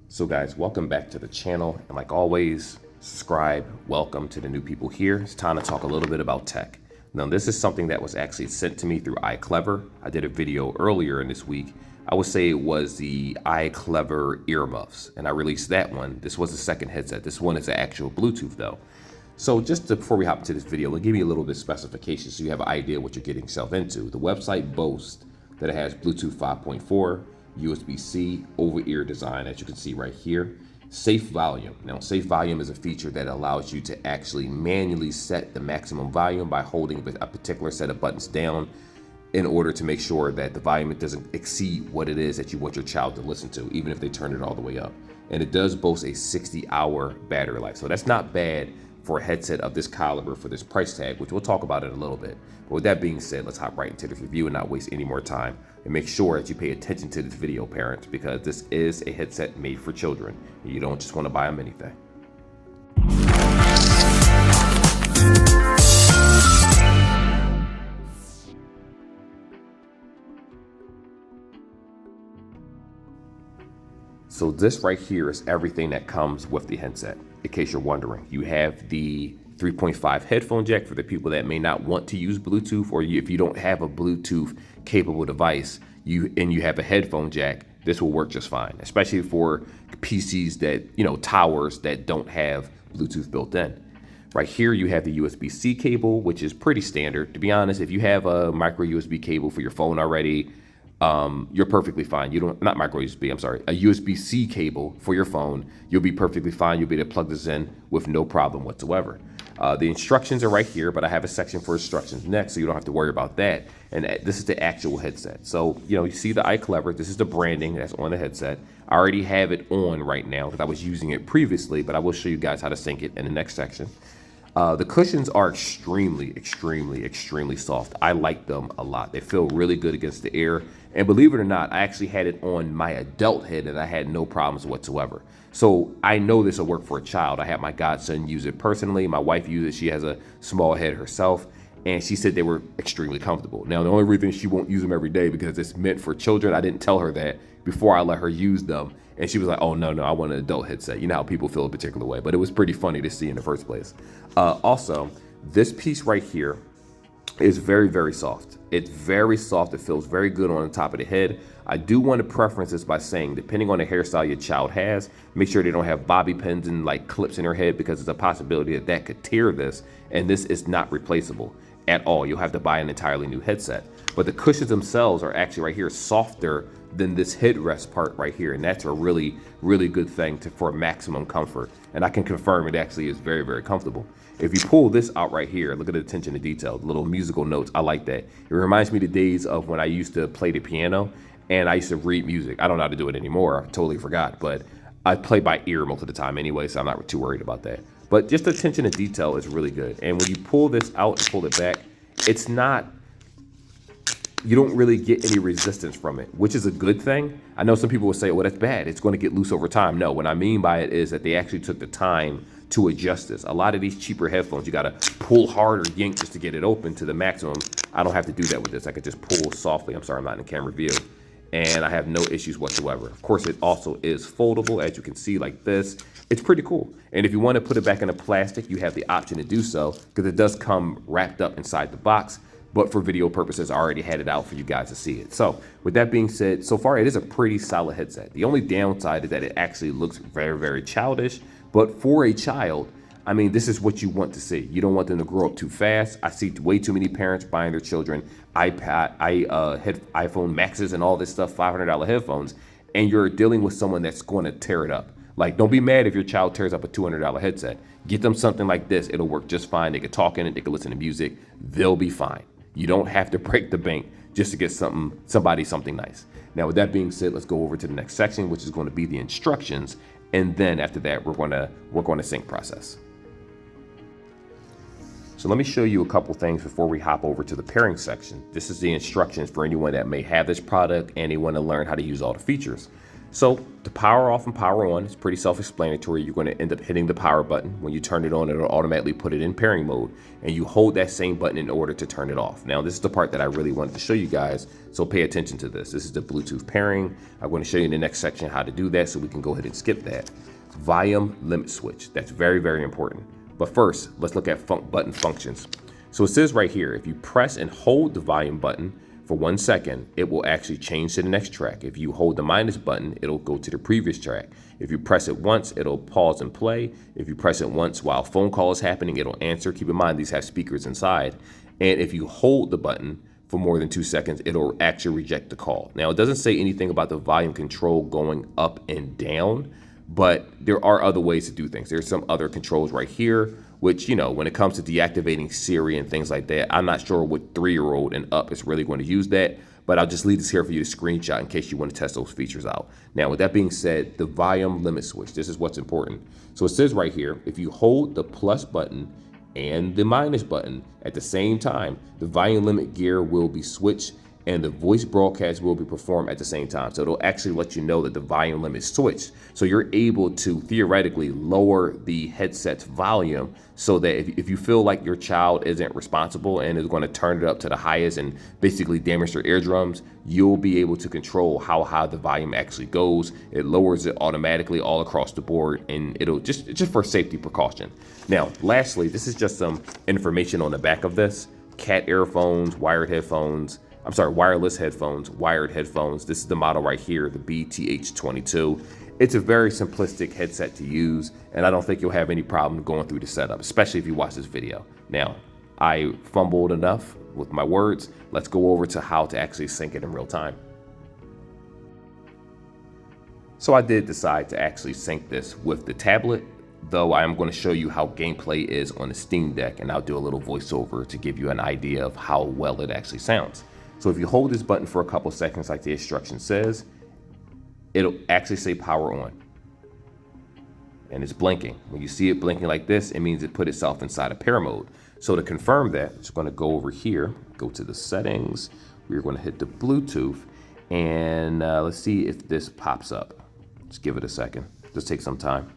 So guys, welcome back to the channel. And like always, subscribe, welcome to the new people here. It's time to talk a little bit about tech. Now, this is something that was actually sent to me through IClever. I did a video earlier in this week. I would say it was the IClever earmuffs, and I released that one. This was the second headset. This one is an actual Bluetooth though. So before we hop into this video, let me give you a little bit of specifications so you have an idea what you're getting yourself into. The website boasts that it has Bluetooth 5.4, USB-C, over-ear design, as you can see right here. Safe volume. Now, safe volume is a feature that allows you to actually manually set the maximum volume by holding a particular set of buttons down in order to make sure that the volume doesn't exceed what it is that you want your child to listen to, even if they turn it all the way up. And it does boast a 60-hour battery life. So that's not bad for a headset of this caliber for this price tag, which we'll talk about in a little bit. But with that being said, let's hop right into this review and not waste any more time. And make sure that you pay attention to this video, parents, because this is a headset made for children. You don't just want to buy them anything. So this right here is everything that comes with the headset. In case you're wondering, you have the 3.5 headphone jack for the people that may not want to use Bluetooth, or if you don't have a Bluetooth capable device, you have a headphone jack, this will work just fine, especially for PCs that, towers that don't have Bluetooth built in. Right here, you have the USB-C cable, which is pretty standard. To be honest, if you have a micro USB cable for your phone already, you're perfectly fine. Not micro USB, I'm sorry, a USB-C cable for your phone, you'll be perfectly fine. You'll be able to plug this in with no problem whatsoever. The instructions are right here, but I have a section for instructions next, so you don't have to worry about that. And this is the actual headset. So, you see the IClever, this is the branding that's on the headset. I already have it on right now because I was using it previously, but I will show you guys how to sync it in the next section. The cushions are extremely soft. I like them a lot. They feel really good against the air. And believe it or not, I actually had it on my adult head and I had no problems whatsoever. So I know this will work for a child. I had my godson use it personally. My wife used it. She has a small head herself. And she said they were extremely comfortable. Now, the only reason she won't use them every day because it's meant for children. I didn't tell her that before I let her use them. And she was like, oh, no, I want an adult headset. You know how people feel a particular way. But it was pretty funny to see in the first place. Also, this piece right here is very soft. It's very soft. It feels very good on the top of the head. I do want to preference this by saying, depending on the hairstyle your child has, make sure they don't have bobby pins and like clips in their head, because there's a possibility that could tear this. And this is not replaceable at all. You'll have to buy an entirely new headset. But the cushions themselves are actually right here softer than this headrest part right here. And that's a really good thing for maximum comfort. And I can confirm it actually is very comfortable. If you pull this out right here, look at the attention to detail, little musical notes. I like that. It reminds me of the days of when I used to play the piano and I used to read music. I don't know how to do it anymore. I totally forgot, but I play by ear most of the time anyway, so I'm not too worried about that. But just the attention to detail is really good. And when you pull this out and pull it back, it's not, you don't really get any resistance from it, which is a good thing. I know some people will say, well, that's bad. It's going to get loose over time. No, what I mean by it is that they actually took the time to adjust this. A lot of these cheaper headphones, you got to pull hard or yank just to get it open to the maximum. I don't have to do that with this. I could just pull softly. I'm sorry, I'm not in the camera view. And I have no issues whatsoever. Of course, it also is foldable, as you can see, like this. It's pretty cool. And if you want to put it back in a plastic, you have the option to do so, because it does come wrapped up inside the box. But for video purposes, I already had it out for you guys to see it. So with that being said, so far it is a pretty solid headset. The only downside is that it actually looks very childish. But for a child, I mean, this is what you want to see. You don't want them to grow up too fast. I see way too many parents buying their children iPhone Maxes and all this stuff, $500 headphones, and you're dealing with someone that's going to tear it up. Like, don't be mad if your child tears up a $200 headset. Get them something like this. It'll work just fine. They can talk in it. They can listen to music. They'll be fine. You don't have to break the bank just to get somebody something nice. Now, with that being said, let's go over to the next section, which is going to be the instructions. And then after that, we're going to sync process. So let me show you a couple things before we hop over to the pairing section. This is the instructions for anyone that may have this product and they want to learn how to use all the features. So to power off and power on, it's pretty self-explanatory. You're going to end up hitting the power button. When you turn it on, it'll automatically put it in pairing mode, and you hold that same button in order to turn it off. Now, this is the part that I really wanted to show you guys, so pay attention to this. This is the Bluetooth pairing. I'm going to show you in the next section how to do that, so we can go ahead and skip that. Volume limit switch. That's very, very important. But first, let's look at button functions. So it says right here, if you press and hold the volume button for 1 second, it will actually change to the next track. If you hold the minus button, it'll go to the previous track. If you press it once, it'll pause and play. If you press it once while a phone call is happening, it'll answer. Keep in mind, these have speakers inside. And if you hold the button for more than 2 seconds, it'll actually reject the call. Now, it doesn't say anything about the volume control going up and down, but there are other ways to do things. There's some other controls right here, which, you know, when it comes to deactivating Siri and things like that, I'm not sure what 3-year-old and up is really going to use that, but I'll just leave this here for you to screenshot in case you want to test those features out. Now, with that being said, the volume limit switch, this is what's important. So it says right here, if you hold the plus button and the minus button at the same time, the volume limit gear will be switched and the voice broadcast will be performed at the same time. So it'll actually let you know that the volume limit switched. So you're able to theoretically lower the headset's volume so that if you feel like your child isn't responsible and is going to turn it up to the highest and basically damage their eardrums, you'll be able to control how high the volume actually goes. It lowers it automatically all across the board, and it'll just for safety precaution. Now, lastly, this is just some information on the back of this. Cat earphones, wireless headphones, wired headphones. This is the model right here, the BTH22. It's a very simplistic headset to use, and I don't think you'll have any problem going through the setup, especially if you watch this video. Now, I fumbled enough with my words. Let's go over to how to actually sync it in real time. So I did decide to actually sync this with the tablet, though I am going to show you how gameplay is on the Steam Deck, and I'll do a little voiceover to give you an idea of how well it actually sounds. So if you hold this button for a couple seconds like the instruction says, it'll actually say power on. And it's blinking. When you see it blinking like this, it means it put itself inside of pair mode. So to confirm that, I'm just going to go over here, go to the settings. We're going to hit the Bluetooth, and let's see if this pops up. Just give it a second. Just take some time.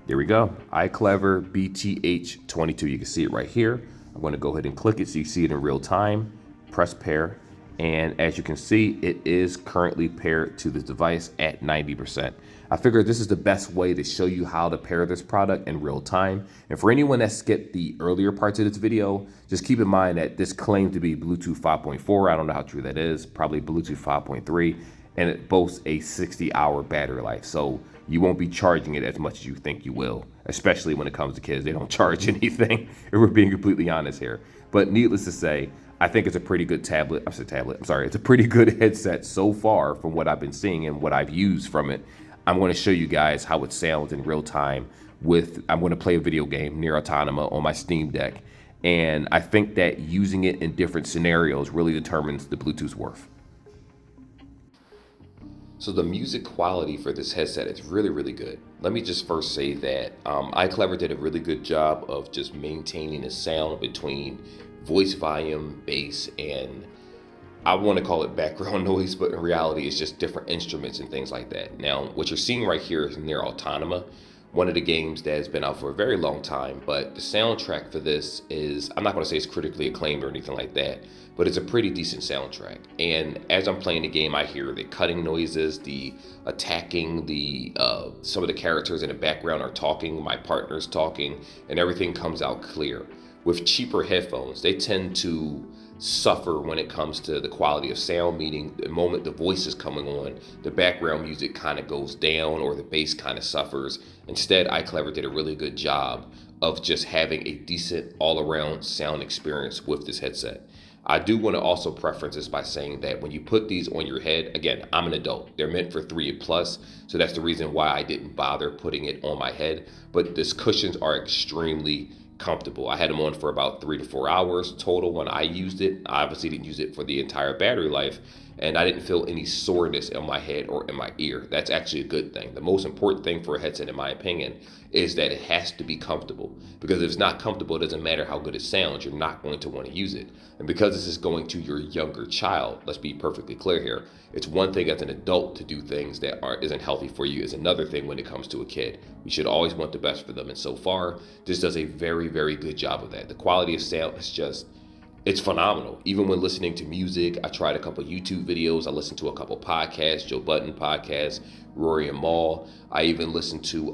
There we go. IClever BTH22. You can see it right here. I'm going to go ahead and click it so you see it in real time. Press pair. And as you can see, it is currently paired to the device at 90%. I figured this is the best way to show you how to pair this product in real time. And for anyone that skipped the earlier parts of this video, just keep in mind that this claimed to be Bluetooth 5.4. I don't know how true that is. Probably Bluetooth 5.3. And it boasts a 60-hour battery life. So you won't be charging it as much as you think you will, especially when it comes to kids. They don't charge anything, if we're being completely honest here. But needless to say, I think it's a pretty good it's a pretty good headset so far from what I've been seeing and what I've used from it. I'm going to show you guys how it sounds in real time I'm going to play a video game, Nier Automata, on my Steam Deck. And I think that using it in different scenarios really determines the Bluetooth's worth. So the music quality for this headset is really, really good. Let me just first say that IClever did a really good job of just maintaining the sound between voice volume, bass, and I want to call it background noise, but in reality, it's just different instruments and things like that. Now, what you're seeing right here is Nier Automata, one of the games that has been out for a very long time, but the soundtrack for this is, I'm not going to say it's critically acclaimed or anything like that, but it's a pretty decent soundtrack. And as I'm playing the game, I hear the cutting noises, the attacking, some of the characters in the background are talking, my partner's talking, and everything comes out clear. With cheaper headphones, they tend to suffer when it comes to the quality of sound, meaning the moment the voice is coming on, the background music kind of goes down or the bass kind of suffers. Instead, IClever did a really good job of just having a decent all-around sound experience with this headset. I do want to also preference this by saying that when you put these on your head, again, I'm an adult. They're meant for 3+, so that's the reason why I didn't bother putting it on my head. But these cushions are extremely comfortable. I had them on for about 3 to 4 hours total when I used it. I obviously didn't use it for the entire battery life. and I didn't feel any soreness in my head or in my ear. That's actually a good thing. The most important thing for a headset, in my opinion, is that it has to be comfortable, because if it's not comfortable, it doesn't matter how good it sounds, you're not going to want to use it. And because this is going to your younger child, let's be perfectly clear here, it's one thing as an adult to do things that isn't healthy for you. It's another thing when it comes to a kid. We should always want the best for them, and so far this does a very, very good job of that. The quality of sound is just, it's phenomenal. Even when listening to music, I tried a couple YouTube videos. I listened to a couple podcasts, Joe Budden podcast, Rory and Maul. I even listened to,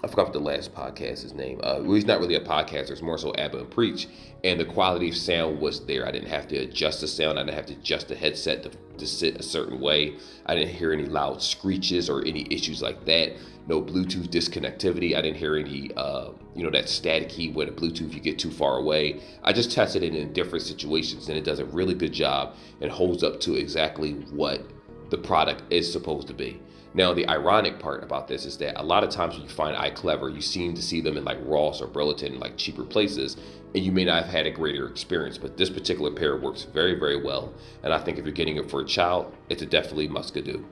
I forgot what the last podcast, his name. Well, he's not really a podcaster. It's more so Abba and Preach. And the quality of sound was there. I didn't have to adjust the sound. I didn't have to adjust the headset to sit a certain way. I didn't hear any loud screeches or any issues like that. No Bluetooth disconnectivity. I didn't hear any, that staticky when the Bluetooth you get too far away. I just tested it in different situations, and it does a really good job and holds up to exactly what the product is supposed to be. Now, the ironic part about this is that a lot of times when you find IClever, you seem to see them in like Ross or Burlington, like cheaper places, and you may not have had a greater experience. But this particular pair works very, very well. And I think if you're getting it for a child, it's a definitely must-do.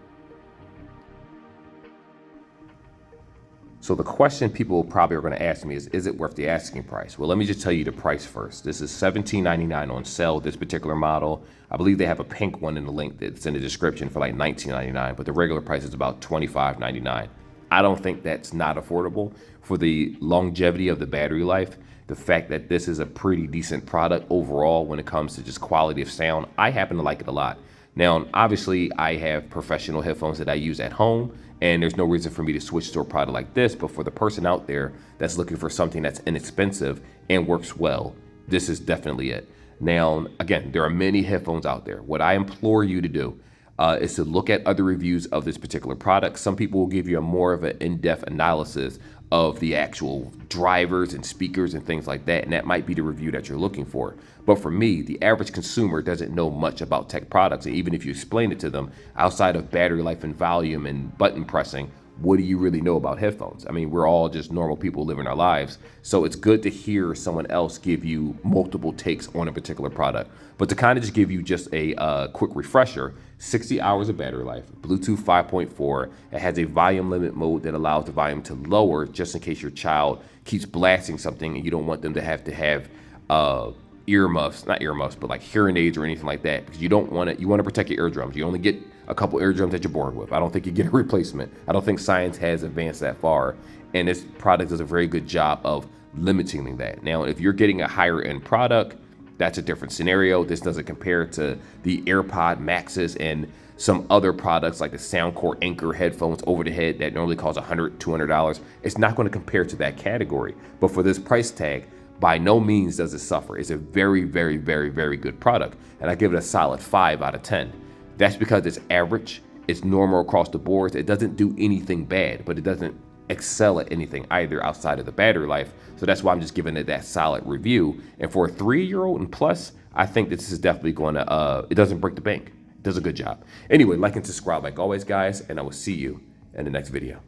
So the question people probably are going to ask me is it worth the asking price? Well, let me just tell you the price first. This is $17.99 on sale, this particular model. I believe they have a pink one in the link that's in the description for like $19.99, but the regular price is about $25.99. I don't think that's not affordable for the longevity of the battery life. The fact that this is a pretty decent product overall when it comes to just quality of sound, I happen to like it a lot. Now, obviously, I have professional headphones that I use at home, and there's no reason for me to switch to a product like this. But for the person out there that's looking for something that's inexpensive and works well, this is definitely it. Now, again, there are many headphones out there. What I implore you to do is to look at other reviews of this particular product. Some people will give you a more of an in-depth analysis of the actual drivers and speakers and things like that, and that might be the review that you're looking for. But for me, the average consumer doesn't know much about tech products, and even if you explain it to them, outside of battery life and volume and button pressing, what do you really know about headphones? I mean, we're all just normal people living our lives, so it's good to hear someone else give you multiple takes on a particular product. But to kind of just give you just a quick refresher, 60 hours of battery life, Bluetooth 5.4. It has a volume limit mode that allows the volume to lower just in case your child keeps blasting something and you don't want them to have earmuffs, not earmuffs, but like hearing aids or anything like that, because you don't want it. You want to protect your eardrums. You only get a couple eardrums that you're born with. I don't think you get a replacement. I don't think science has advanced that far, and this product does a very good job of limiting that. Now, if you're getting a higher end product, that's a different scenario. This doesn't compare to the AirPod Maxes and some other products like the Soundcore Anchor headphones over the head that normally cost $100, $200. It's not going to compare to that category. But for this price tag, by no means does it suffer. It's a very, very, very, very good product. And I give it a solid 5 out of 10. That's because it's average, it's normal across the board. It doesn't do anything bad, but it doesn't excel at anything either outside of the battery life. So that's why I'm just giving it that solid review. And for a 3-year-old and plus, I think that this is definitely going to, it doesn't break the bank. It does a good job. Anyway, like and subscribe like always, guys, and I will see you in the next video.